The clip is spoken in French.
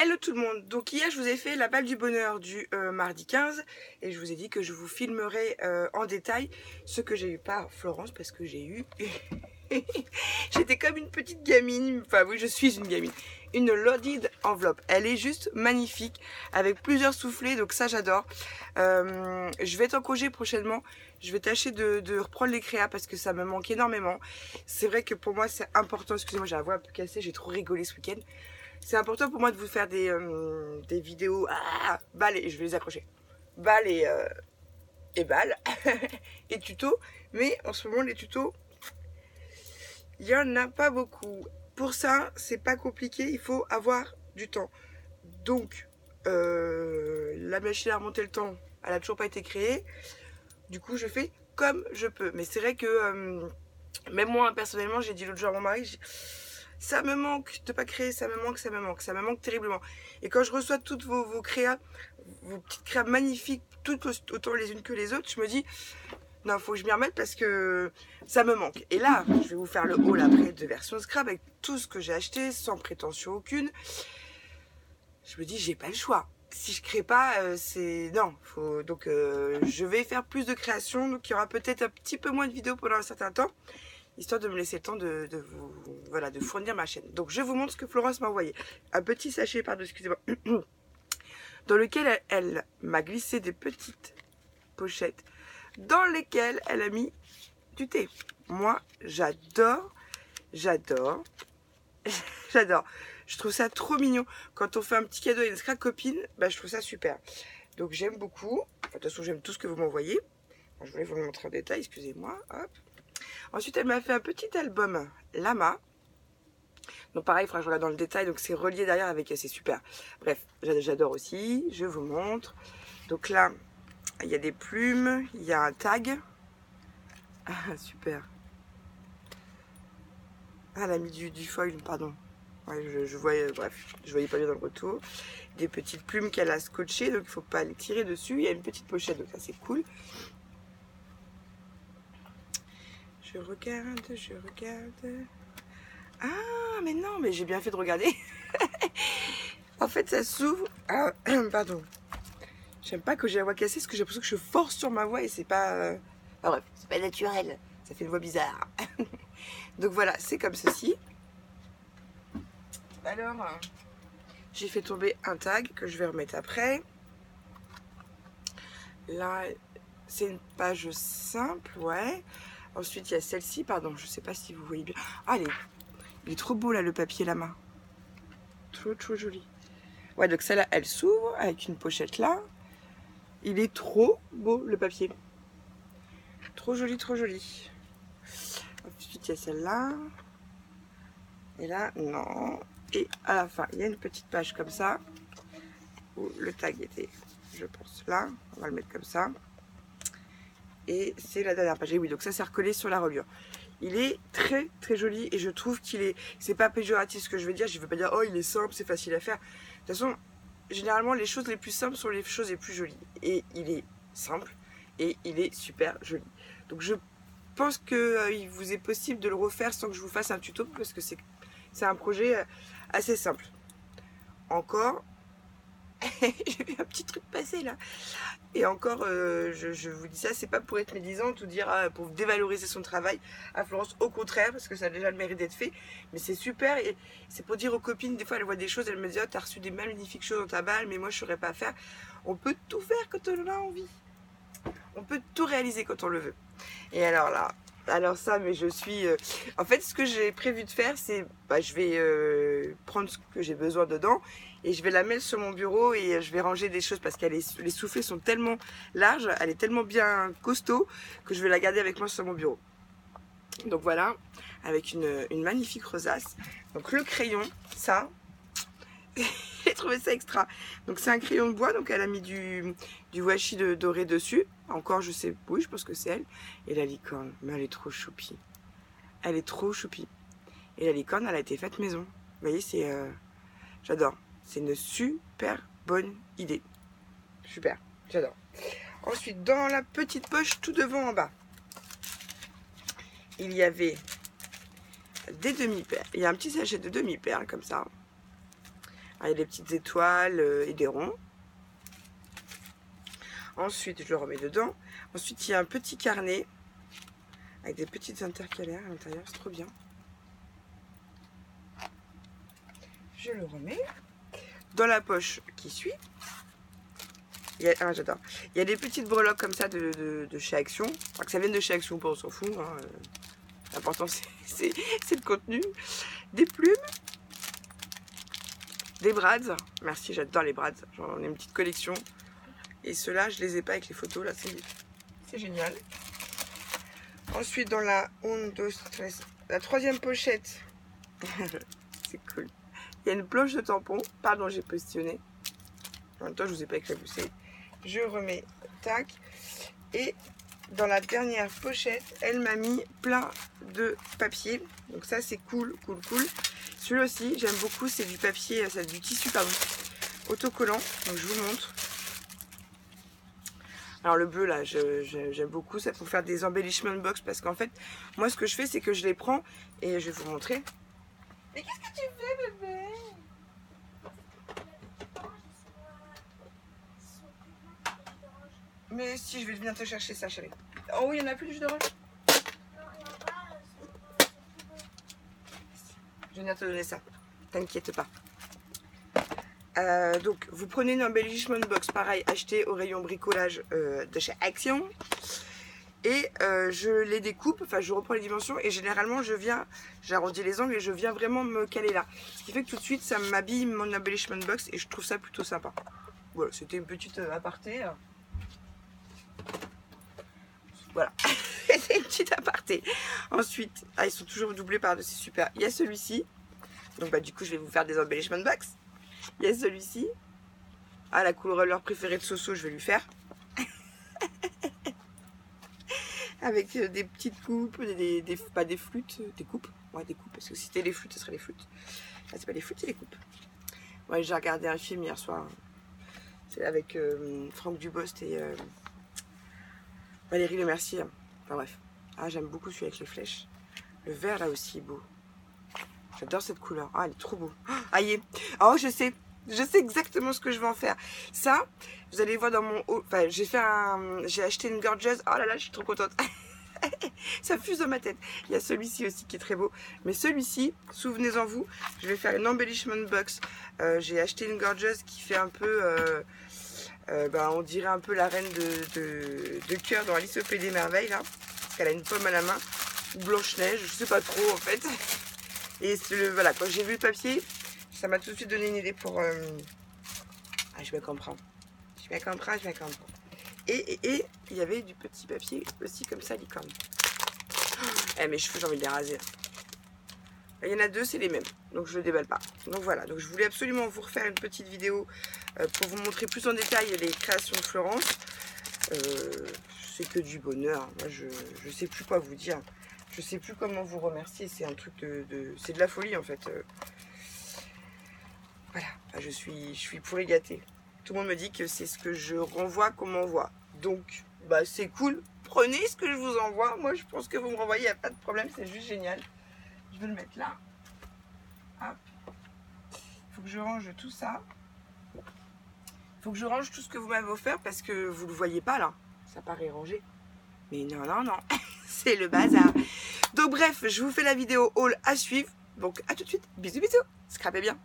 Hello tout le monde, donc hier je vous ai fait la balle du bonheur du mardi 15 et je vous ai dit que je vous filmerai en détail ce que j'ai eu par Florence parce que j'ai eu... J'étais comme une petite gamine, enfin oui je suis une gamine, une loaded enveloppe. Elle est juste magnifique avec plusieurs soufflets donc ça j'adore. Je vais être en congé prochainement, je vais tâcher de reprendre les créas parce que ça me manque énormément. C'est vrai que pour moi c'est important, excusez-moi j'ai la voix un peu cassée, j'ai trop rigolé ce week-end. C'est important pour moi de vous faire des vidéos balles et je vais les accrocher. Balles et balles et tutos. Mais en ce moment les tutos, il n'y en a pas beaucoup. Pour ça, c'est pas compliqué, il faut avoir du temps. Donc, la machine à remonter le temps, elle a toujours pas été créée. Du coup, je fais comme je peux. Mais c'est vrai que même moi, personnellement, j'ai dit l'autre jour à mon mari, ça me manque de pas créer, ça me manque terriblement. Et quand je reçois toutes vos créas, vos petites créas magnifiques, toutes autant les unes que les autres, je me dis, non, faut que je m'y remette parce que ça me manque. Et là, je vais vous faire le haul après de version scrap avec tout ce que j'ai acheté, sans prétention aucune. Je me dis, j'ai pas le choix. Si je crée pas, c'est... Non, faut... Donc, je vais faire plus de créations. Donc, il y aura peut-être un petit peu moins de vidéos pendant un certain temps, histoire de me laisser le temps de vous, voilà, de fournir ma chaîne. Donc, je vous montre ce que Florence m'a envoyé. Un petit sachet, pardon, excusez-moi, dans lequel elle m'a glissé des petites pochettes dans lesquelles elle a mis du thé. Moi, j'adore, j'adore, j'adore. Je trouve ça trop mignon. Quand on fait un petit cadeau à une scrap copine, bah, je trouve ça super. Donc j'aime beaucoup. Enfin, de toute façon, j'aime tout ce que vous m'envoyez. Bon, je voulais vous le montrer en détail, excusez-moi. Hop. Ensuite, elle m'a fait un petit album Lama. Donc pareil, il faudra que je regarde dans le détail. Donc c'est relié derrière avec... C'est super. Bref, j'adore aussi. Je vous montre. Donc là, il y a des plumes. Il y a un tag. Ah, super. Ah, elle a mis du foil, pardon. Ouais, je voyais, bref, je voyais pas bien dans le retour. Des petites plumes qu'elle a scotchées, donc il faut pas les tirer dessus. Il y a une petite pochette, donc ça c'est cool. Je regarde. Ah, mais non, mais j'ai bien fait de regarder. En fait, ça s'ouvre. Ah, pardon. J'aime pas que j'ai la voix cassée parce que j'ai l'impression que je force sur ma voix et c'est pas. Enfin bref, c'est pas naturel. Ça fait une voix bizarre. Donc voilà, c'est comme ceci. Alors, j'ai fait tomber un tag que je vais remettre après. Là, c'est une page simple, ouais. Ensuite, il y a celle-ci, pardon, je sais pas si vous voyez bien. Ah, il est trop beau là, le papier la main. Trop joli. Ouais, donc celle-là, elle s'ouvre avec une pochette là. Il est trop beau, le papier. Trop joli, trop joli. Ensuite, il y a celle-là. Et là, non. Et à la fin, il y a une petite page comme ça, où le tag était, je pense, là. On va le mettre comme ça. Et c'est la dernière page. Et oui, donc ça, c'est recollé sur la reliure. Il est très, très joli. Et je trouve qu'il est... C'est pas péjoratif ce que je veux dire. Je ne veux pas dire, oh, il est simple, c'est facile à faire. De toute façon, généralement, les choses les plus simples sont les choses les plus jolies. Et il est simple. Et il est super joli. Donc, je pense qu'il vous est possible de le refaire sans que je vous fasse un tuto. Parce que c'est un projet assez simple. Encore, j'ai vu un petit truc passer là. Et encore, je vous dis ça, c'est pas pour être médisante ou dire pour dévaloriser son travail à Florence. Au contraire, parce que ça a déjà le mérite d'être fait. Mais c'est super et c'est pour dire aux copines, des fois elles voient des choses, elles me disent, oh, t'as reçu des magnifiques choses dans ta balle, mais moi je saurais pas faire. On peut tout faire quand on en a envie. On peut tout réaliser quand on le veut. Et alors là, alors ça, mais je suis... En fait, ce que j'ai prévu de faire, c'est... je vais prendre ce que j'ai besoin dedans et je vais la mettre sur mon bureau et je vais ranger des choses parce que les soufflets sont tellement larges, elle est tellement bien costaud que je vais la garder avec moi sur mon bureau. Donc voilà, avec une magnifique rosace. Donc le crayon, ça... J'ai trouvé ça extra. Donc c'est un crayon de bois, donc elle a mis du washi doré dessus. Encore, je sais, oui, je pense que c'est elle. Et la licorne, mais elle est trop choupie. Elle est trop choupie. Et la licorne, elle a été faite maison. Vous voyez, c'est... j'adore. C'est une super bonne idée. Super, j'adore. Ensuite, dans la petite poche tout devant en bas, il y avait des demi-perles. Il y a un petit sachet de demi-perles comme ça. Il y a des petites étoiles et des ronds. Ensuite, je le remets dedans. Ensuite, il y a un petit carnet avec des petites intercalaires à l'intérieur. C'est trop bien. Je le remets. Dans la poche qui suit, j'adore. Il y a des petites breloques comme ça de chez Action. Enfin, que ça vienne de chez Action, on s'en fout. Hein. L'important, c'est le contenu. Des plumes. Des brads. Merci, j'adore les brads. J'en ai une petite collection. Et ceux-là, je les ai pas avec les photos. Là, c'est génial. Ensuite, dans la la troisième pochette, c'est cool. Il y a une planche de tampons. Pardon, j'ai positionné. En même temps, je vous ai pas éclaboussé. Je remets, tac. Et dans la dernière pochette, elle m'a mis plein de papier. Donc ça, c'est cool, cool, cool. Celui-là aussi, j'aime beaucoup. C'est du papier, c'est du tissu, pardon, autocollant. Donc je vous montre. Alors le bleu là, j'aime beaucoup, c'est pour faire des embellishment box parce qu'en fait, moi ce que je fais c'est que je les prends et je vais vous montrer. Mais qu'est-ce que tu fais bébé? Mais si, je vais venir te chercher ça chérie. Oh oui, il n'y en a plus du jus d'orange? Je vais venir te donner ça, t'inquiète pas. Donc vous prenez une embellishment box pareil acheté au rayon bricolage de chez Action et je les découpe, enfin je reprends les dimensions et généralement j'arrondis les angles et je viens vraiment me caler là, ce qui fait que tout de suite ça m'habille mon embellishment box et je trouve ça plutôt sympa. Voilà, c'était une petite aparté. Voilà, c'est une petite aparté. Ensuite, ils sont toujours doublés par-dessus, super. Il y a celui-ci, donc bah du coup je vais vous faire des embellishment box. Il y a celui-ci. Ah, la couleur préférée de Soso, je vais lui faire. Avec des petites coupes, pas des flûtes, des coupes. Ouais, des coupes, parce que si c'était les flûtes, ce serait les flûtes. Là, c'est pas les flûtes, c'est les coupes. Ouais, j'ai regardé un film hier soir. C'est avec Franck Dubost et Valérie Lemercier. Enfin bref. Ah, j'aime beaucoup celui avec les flèches. Le vert, là aussi, est beau. J'adore cette couleur. Ah, elle est trop beau. Ah, y est. Oh, je sais exactement ce que je vais en faire. Ça, vous allez voir dans mon haut. Enfin, j'ai acheté une Gorgeous. Oh là là, je suis trop contente. Ça fuse dans ma tête. Il y a celui-ci aussi qui est très beau. Mais celui-ci, souvenez-en vous, je vais faire une embellishment box. J'ai acheté une Gorgeous qui fait un peu... on dirait un peu la reine de cœur dans Alice au Pays des Merveilles, là. Parce qu'elle a une pomme à la main. Ou Blanche-Neige, je sais pas trop en fait. Et voilà, quand j'ai vu le papier, ça m'a tout de suite donné une idée pour... Ah, je vais comprendre. Je vais comprendre. Et il y avait du petit papier aussi comme ça, licorne. Eh, mes cheveux, j'ai envie de les raser. Il y en a deux, c'est les mêmes. Donc je ne le déballe pas. Donc voilà, donc je voulais absolument vous refaire une petite vidéo pour vous montrer plus en détail les créations de Florence. C'est que du bonheur. Moi, je sais plus quoi vous dire. Je sais plus comment vous remercier. C'est un truc c'est de la folie en fait. Voilà, enfin, je suis pourri gâtée. Tout le monde me dit que c'est ce que je renvoie qu'on m'envoie. Donc, bah c'est cool. Prenez ce que je vous envoie. Moi, je pense que vous me renvoyez, il n'y a pas de problème. C'est juste génial. Je vais le mettre là. Hop. Il faut que je range tout ça. Il faut que je range tout ce que vous m'avez offert parce que vous ne le voyez pas là. Ça paraît rangé. Mais non, non, non. C'est le bazar. Donc bref, je vous fais la vidéo haul à suivre. Donc à tout de suite. Bisous, bisous. Scrapez bien.